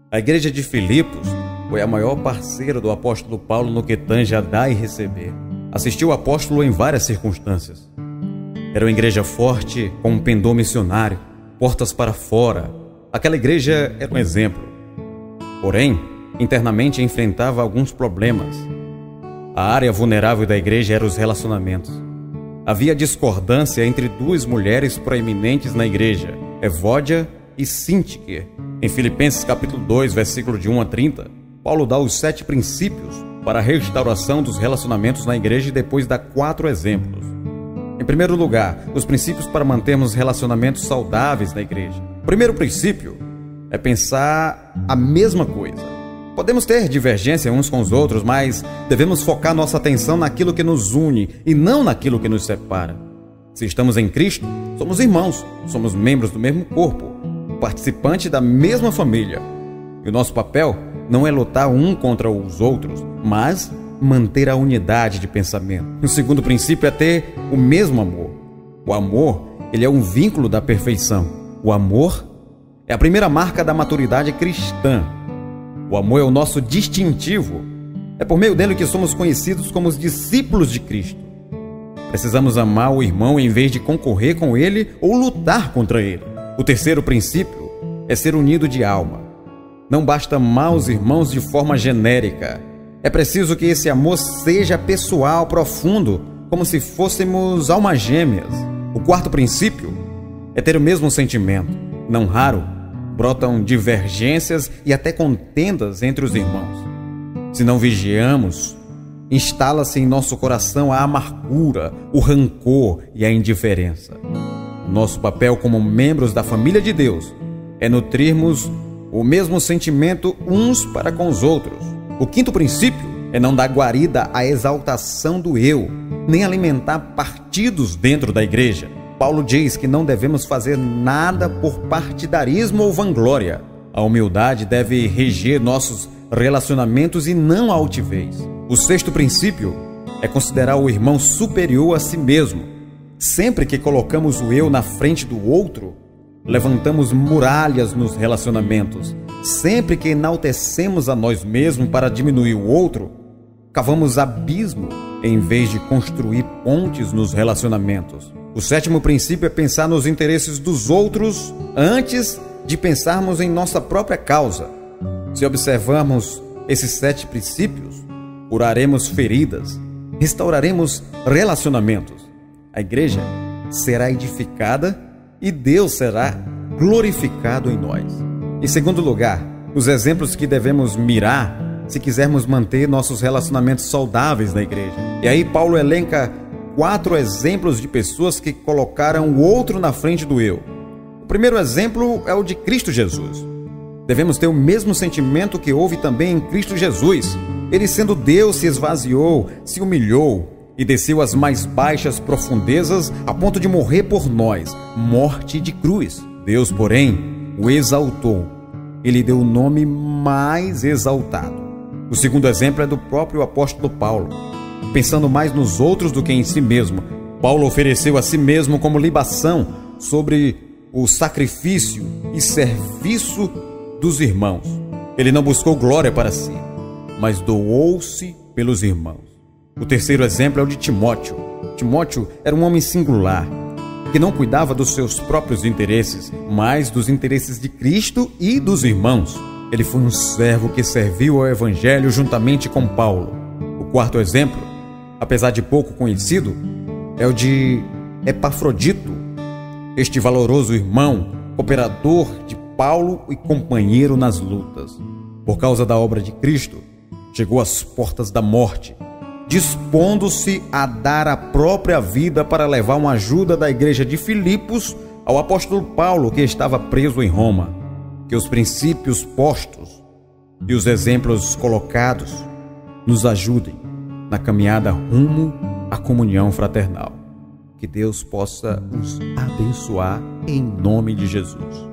A igreja de Filipos foi a maior parceira do apóstolo Paulo no que tange a dar e receber. Assistiu o apóstolo em várias circunstâncias. Era uma igreja forte, com um pendor missionário, portas para fora. Aquela igreja era um exemplo. Porém, internamente enfrentava alguns problemas. A área vulnerável da igreja eram os relacionamentos. Havia discordância entre duas mulheres proeminentes na igreja, Evódia e Síntique. Em Filipenses capítulo 2, versículo de 1 a 30, Paulo dá os 7 princípios para a restauração dos relacionamentos na igreja e depois dá 4 exemplos. Em primeiro lugar, os princípios para mantermos relacionamentos saudáveis na igreja. O primeiro princípio é pensar a mesma coisa. Podemos ter divergência uns com os outros, mas devemos focar nossa atenção naquilo que nos une e não naquilo que nos separa. Se estamos em Cristo, somos irmãos, somos membros do mesmo corpo, participantes da mesma família. E o nosso papel não é lutar um contra os outros, mas manter a unidade de pensamento. O segundo princípio é ter o mesmo amor. O amor, ele é um vínculo da perfeição. O amor é a primeira marca da maturidade cristã. O amor é o nosso distintivo. É por meio dele que somos conhecidos como os discípulos de Cristo. Precisamos amar o irmão em vez de concorrer com ele ou lutar contra ele. O terceiro princípio é ser unido de alma. Não basta amar os irmãos de forma genérica. É preciso que esse amor seja pessoal, profundo, como se fôssemos almas gêmeas. O quarto princípio é ter o mesmo sentimento. Não raro, brotam divergências e até contendas entre os irmãos. Se não vigiamos, instala-se em nosso coração a amargura, o rancor e a indiferença. Nosso papel como membros da família de Deus é nutrirmos o mesmo sentimento uns para com os outros. O quinto princípio é não dar guarida à exaltação do eu, nem alimentar partidos dentro da igreja. Paulo diz que não devemos fazer nada por partidarismo ou vanglória. A humildade deve reger nossos relacionamentos e não a altivez. O sexto princípio é considerar o irmão superior a si mesmo. Sempre que colocamos o eu na frente do outro, levantamos muralhas nos relacionamentos. Sempre que enaltecemos a nós mesmos para diminuir o outro, cavamos abismo em vez de construir pontes nos relacionamentos. O sétimo princípio é pensar nos interesses dos outros antes de pensarmos em nossa própria causa. Se observarmos esses 7 princípios, curaremos feridas, restauraremos relacionamentos. A igreja será edificada e Deus será glorificado em nós. Em segundo lugar, os exemplos que devemos mirar se quisermos manter nossos relacionamentos saudáveis na igreja. E aí Paulo elenca 4 exemplos de pessoas que colocaram o outro na frente do eu. O primeiro exemplo é o de Cristo Jesus. Devemos ter o mesmo sentimento que houve também em Cristo Jesus. Ele, sendo Deus, se esvaziou, se humilhou e desceu às mais baixas profundezas a ponto de morrer por nós, morte de cruz. Deus, porém, o exaltou. Ele deu o nome mais exaltado. O segundo exemplo é do próprio apóstolo Paulo. Pensando mais nos outros do que em si mesmo, Paulo ofereceu a si mesmo como libação sobre o sacrifício e serviço dos irmãos. Ele não buscou glória para si, mas doou-se pelos irmãos. O terceiro exemplo é o de Timóteo. Timóteo era um homem singular, que não cuidava dos seus próprios interesses, mas dos interesses de Cristo e dos irmãos. Ele foi um servo que serviu ao Evangelho juntamente com Paulo. O quarto exemplo, apesar de pouco conhecido, é o de Epafrodito, este valoroso irmão, cooperador de Paulo e companheiro nas lutas. Por causa da obra de Cristo, chegou às portas da morte, dispondo-se a dar a própria vida para levar uma ajuda da igreja de Filipos ao apóstolo Paulo, que estava preso em Roma. Que os princípios postos e os exemplos colocados nos ajudem na caminhada rumo à comunhão fraternal. Que Deus possa nos abençoar em nome de Jesus.